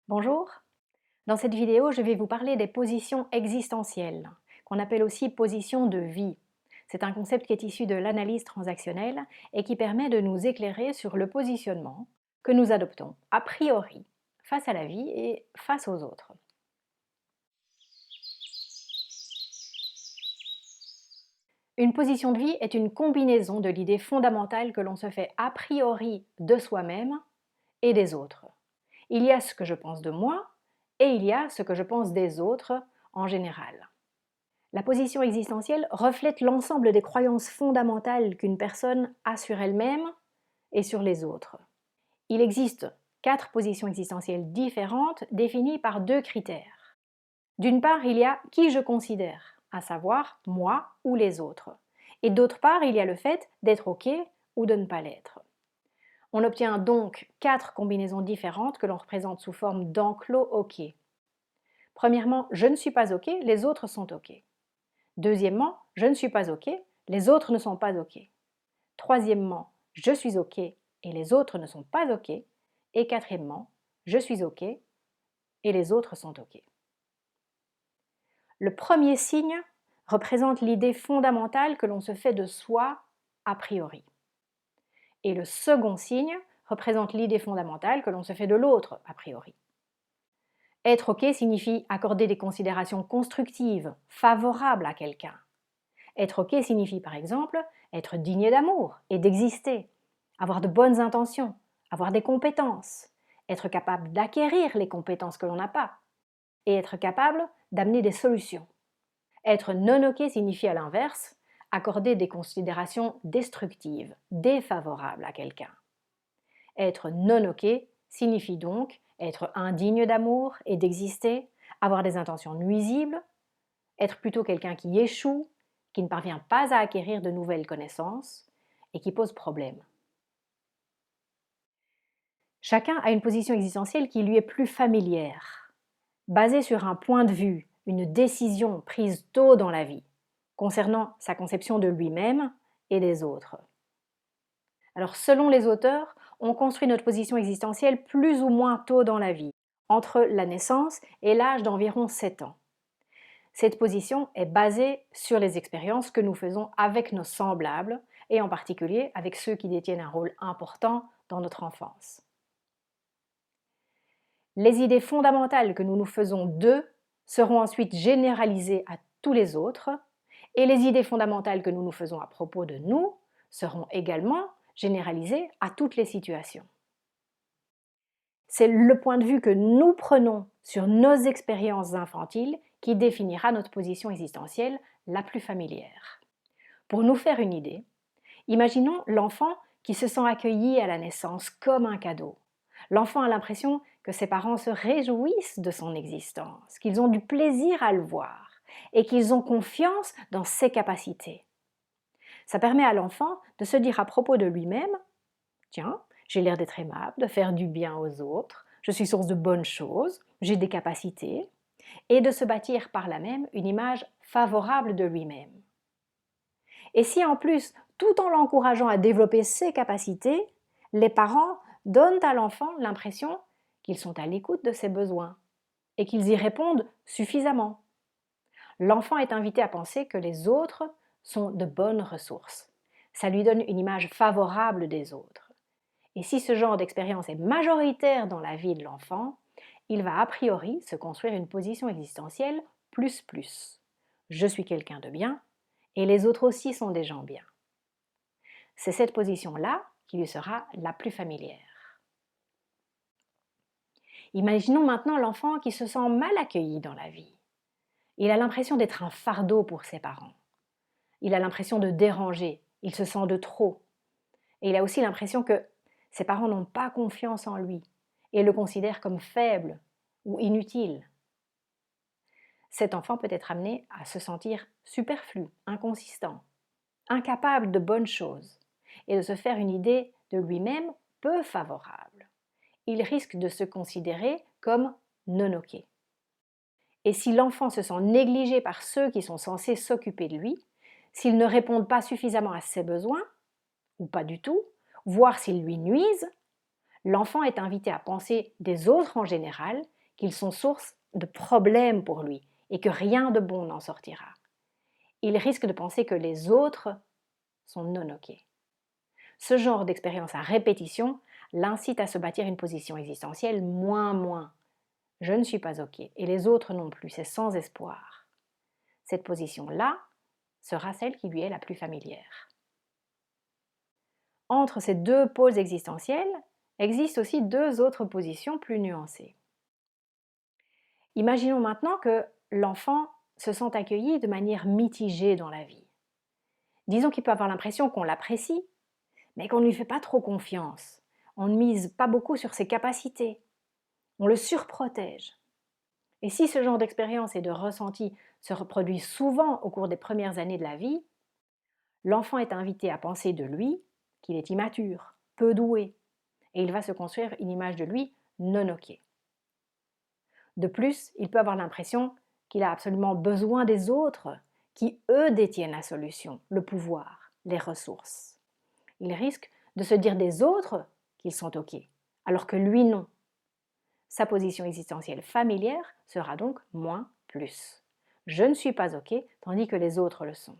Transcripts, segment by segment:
Bonjour, dans cette vidéo, je vais vous parler des positions existentielles, qu'on appelle aussi positions de vie. C'est un concept qui est issu de l'analyse transactionnelle et qui permet de nous éclairer sur le positionnement que nous adoptons a priori face à la vie et face aux autres. Une position de vie est une combinaison de l'idée fondamentale que l'on se fait a priori de soi-même et des autres. Il y a ce que je pense de moi et il y a ce que je pense des autres en général. La position existentielle reflète l'ensemble des croyances fondamentales qu'une personne a sur elle-même et sur les autres. Il existe 4 positions existentielles différentes définies par 2 critères. D'une part, il y a qui je considère, à savoir moi ou les autres. Et d'autre part, il y a le fait d'être OK ou de ne pas l'être. On obtient donc 4 combinaisons différentes que l'on représente sous forme d'enclos OK. Premièrement, je ne suis pas OK, les autres sont OK. Deuxièmement, je ne suis pas OK, les autres ne sont pas OK. Troisièmement, je suis OK et les autres ne sont pas OK. Et quatrièmement, je suis OK et les autres sont OK. Le premier signe représente l'idée fondamentale que l'on se fait de soi a priori. Et le second signe représente l'idée fondamentale que l'on se fait de l'autre a priori. Être OK signifie accorder des considérations constructives, favorables à quelqu'un. Être OK signifie par exemple être digne d'amour et d'exister, avoir de bonnes intentions, avoir des compétences, être capable d'acquérir les compétences que l'on n'a pas, et être capable d'amener des solutions. Être non OK signifie à l'inverse accorder des considérations destructives, défavorables à quelqu'un. Être non OK signifie donc être indigne d'amour et d'exister, avoir des intentions nuisibles, être plutôt quelqu'un qui échoue, qui ne parvient pas à acquérir de nouvelles connaissances et qui pose problème. Chacun a une position existentielle qui lui est plus familière, basée sur un point de vue, une décision prise tôt dans la vie, concernant sa conception de lui-même et des autres. Alors, selon les auteurs, on construit notre position existentielle plus ou moins tôt dans la vie, entre la naissance et l'âge d'environ 7 ans. Cette position est basée sur les expériences que nous faisons avec nos semblables, et en particulier avec ceux qui détiennent un rôle important dans notre enfance. Les idées fondamentales que nous nous faisons d'eux seront ensuite généralisées à tous les autres, et les idées fondamentales que nous nous faisons à propos de nous seront également généralisées à toutes les situations. C'est le point de vue que nous prenons sur nos expériences infantiles qui définira notre position existentielle la plus familière. Pour nous faire une idée, imaginons l'enfant qui se sent accueilli à la naissance comme un cadeau. L'enfant a l'impression que ses parents se réjouissent de son existence, qu'ils ont du plaisir à le voir et qu'ils ont confiance dans ses capacités. Ça permet à l'enfant de se dire à propos de lui-même: tiens, j'ai l'air d'être aimable, de faire du bien aux autres, je suis source de bonnes choses, j'ai des capacités, et de se bâtir par là même une image favorable de lui-même. Et si en plus, tout en l'encourageant à développer ses capacités, les parents donnent à l'enfant l'impression qu'ils sont à l'écoute de ses besoins et qu'ils y répondent suffisamment. L'enfant est invité à penser que les autres sont de bonnes ressources. Ça lui donne une image favorable des autres. Et si ce genre d'expérience est majoritaire dans la vie de l'enfant, il va a priori se construire une position existentielle plus plus. Je suis quelqu'un de bien et les autres aussi sont des gens bien. C'est cette position-là qui lui sera la plus familière. Imaginons maintenant l'enfant qui se sent mal accueilli dans la vie. Il a l'impression d'être un fardeau pour ses parents. Il a l'impression de déranger, il se sent de trop. Et il a aussi l'impression que ses parents n'ont pas confiance en lui et le considèrent comme faible ou inutile. Cet enfant peut être amené à se sentir superflu, inconsistant, incapable de bonnes choses et de se faire une idée de lui-même peu favorable. Il risque de se considérer comme non OK. Et si l'enfant se sent négligé par ceux qui sont censés s'occuper de lui, s'ils ne répondent pas suffisamment à ses besoins, ou pas du tout, voire s'ils lui nuisent, L'enfant est invité à penser des autres en général qu'ils sont source de problèmes pour lui et que rien de bon n'en sortira. Il risque de penser que les autres sont non OK. Ce genre d'expérience à répétition l'incite à se bâtir une position existentielle moins. Je ne suis pas OK et les autres non plus, c'est sans espoir. Cette position-là sera celle qui lui est la plus familière. Entre ces deux pôles existentiels existent aussi deux autres positions plus nuancées. Imaginons maintenant que l'enfant se sent accueilli de manière mitigée dans la vie. Disons qu'il peut avoir l'impression qu'on l'apprécie, mais qu'on ne lui fait pas trop confiance. On ne mise pas beaucoup sur ses capacités. On le surprotège. Et si ce genre d'expérience et de ressenti se reproduit souvent au cours des premières années de la vie, l'enfant est invité à penser de lui qu'il est immature, peu doué, et il va se construire une image de lui non OK. De plus, il peut avoir l'impression qu'il a absolument besoin des autres, qui eux détiennent la solution, le pouvoir, les ressources. Il risque de se dire des autres qu'ils sont OK, alors que lui non. Sa position existentielle familière sera donc moins plus. Je ne suis pas OK, tandis que les autres le sont.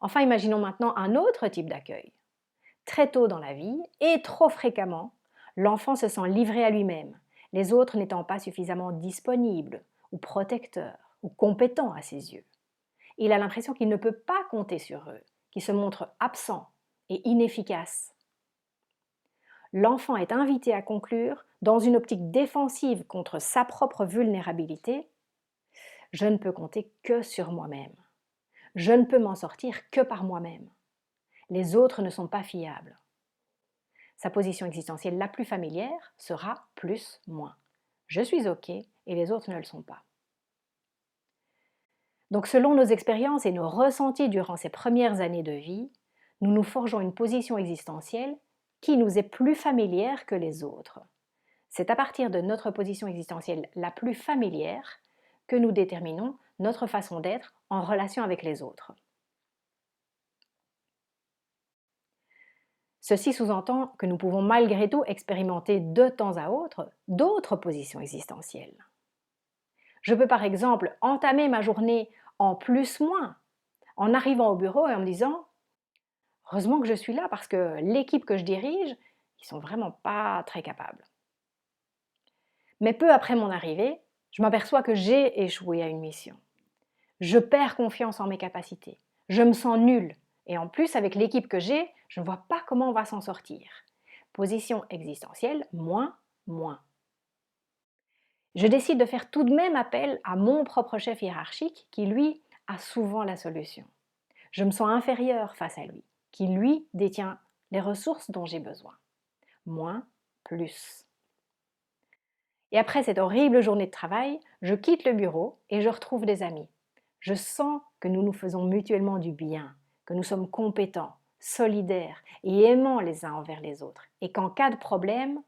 Enfin, imaginons maintenant un autre type d'accueil. Très tôt dans la vie, et trop fréquemment, l'enfant se sent livré à lui-même, les autres n'étant pas suffisamment disponibles, ou protecteurs, ou compétents à ses yeux. Il a l'impression qu'il ne peut pas compter sur eux, qu'il se montre absent et inefficace. L'enfant est invité à conclure, dans une optique défensive contre sa propre vulnérabilité, « Je ne peux compter que sur moi-même. Je ne peux m'en sortir que par moi-même. Les autres ne sont pas fiables. » Sa position existentielle la plus familière sera plus-moins. Je suis OK et les autres ne le sont pas. Donc selon nos expériences et nos ressentis durant ces premières années de vie, nous nous forgeons une position existentielle qui nous est plus familière que les autres. C'est à partir de notre position existentielle la plus familière que nous déterminons notre façon d'être en relation avec les autres. Ceci sous-entend que nous pouvons malgré tout expérimenter de temps à autre d'autres positions existentielles. Je peux par exemple entamer ma journée en plus-moins, en arrivant au bureau et en me disant « Heureusement que je suis là parce que l'équipe que je dirige, ils sont vraiment pas très capables. » Mais peu après mon arrivée, je m'aperçois que j'ai échoué à une mission. Je perds confiance en mes capacités. Je me sens nulle. Et en plus, avec l'équipe que j'ai, je ne vois pas comment on va s'en sortir. Position existentielle, moins. Je décide de faire tout de même appel à mon propre chef hiérarchique qui, lui, a souvent la solution. Je me sens inférieure face à lui, qui, lui, détient les ressources dont j'ai besoin. Moins, plus. Et après cette horrible journée de travail, je quitte le bureau et je retrouve des amis. Je sens que nous nous faisons mutuellement du bien, que nous sommes compétents, solidaires et aimants les uns envers les autres, et qu'en cas de problème,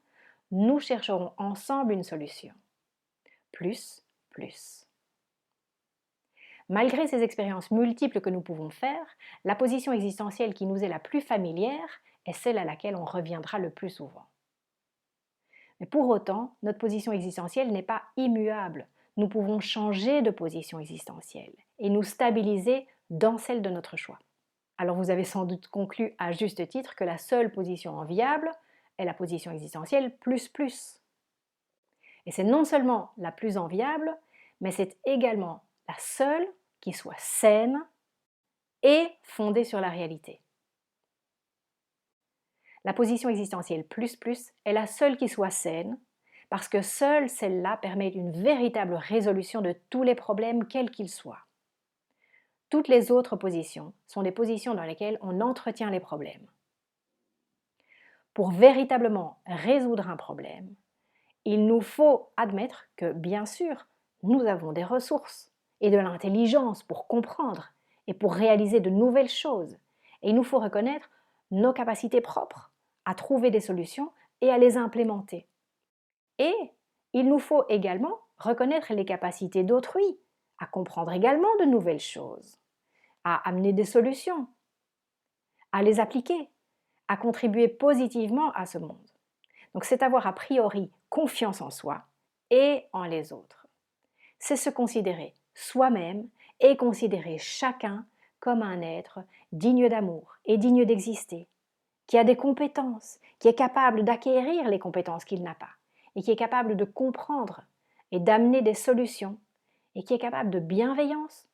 nous chercherons ensemble une solution. Plus. Malgré ces expériences multiples que nous pouvons faire, la position existentielle qui nous est la plus familière est celle à laquelle on reviendra le plus souvent. Mais pour autant, notre position existentielle n'est pas immuable. Nous pouvons changer de position existentielle et nous stabiliser dans celle de notre choix. Alors vous avez sans doute conclu à juste titre que la seule position enviable est la position existentielle plus. Et c'est non seulement la plus enviable, mais c'est également la seule qui soit saine et fondée sur la réalité. La position existentielle plus est la seule qui soit saine, parce que seule celle-là permet une véritable résolution de tous les problèmes, quels qu'ils soient. Toutes les autres positions sont des positions dans lesquelles on entretient les problèmes. Pour véritablement résoudre un problème, il nous faut admettre que, bien sûr, nous avons des ressources et de l'intelligence pour comprendre et pour réaliser de nouvelles choses. Et il nous faut reconnaître nos capacités propres à trouver des solutions et à les implémenter. Et il nous faut également reconnaître les capacités d'autrui, à comprendre également de nouvelles choses, à amener des solutions, à les appliquer, à contribuer positivement à ce monde. Donc c'est avoir a priori confiance en soi et en les autres. C'est se considérer soi-même et considérer chacun comme un être digne d'amour et digne d'exister, qui a des compétences, qui est capable d'acquérir les compétences qu'il n'a pas, et qui est capable de comprendre et d'amener des solutions, et qui est capable de bienveillance,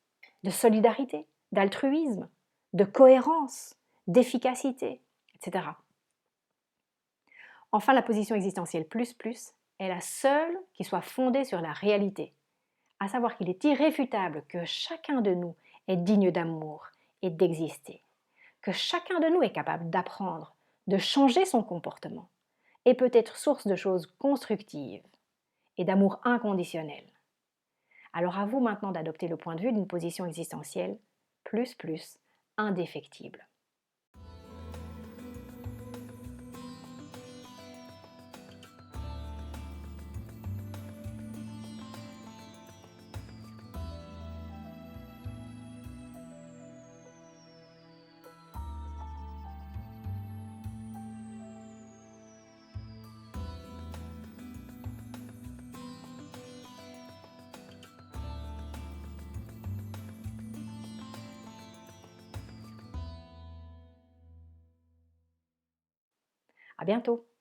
de solidarité, d'altruisme, de cohérence, d'efficacité, etc. Enfin, la position existentielle plus plus est la seule qui soit fondée sur la réalité, à savoir qu'il est irréfutable que chacun de nous est digne d'amour et d'exister, que chacun de nous est capable d'apprendre, de changer son comportement, et peut être source de choses constructives et d'amour inconditionnel. Alors à vous maintenant d'adopter le point de vue d'une position existentielle plus plus indéfectible. À bientôt!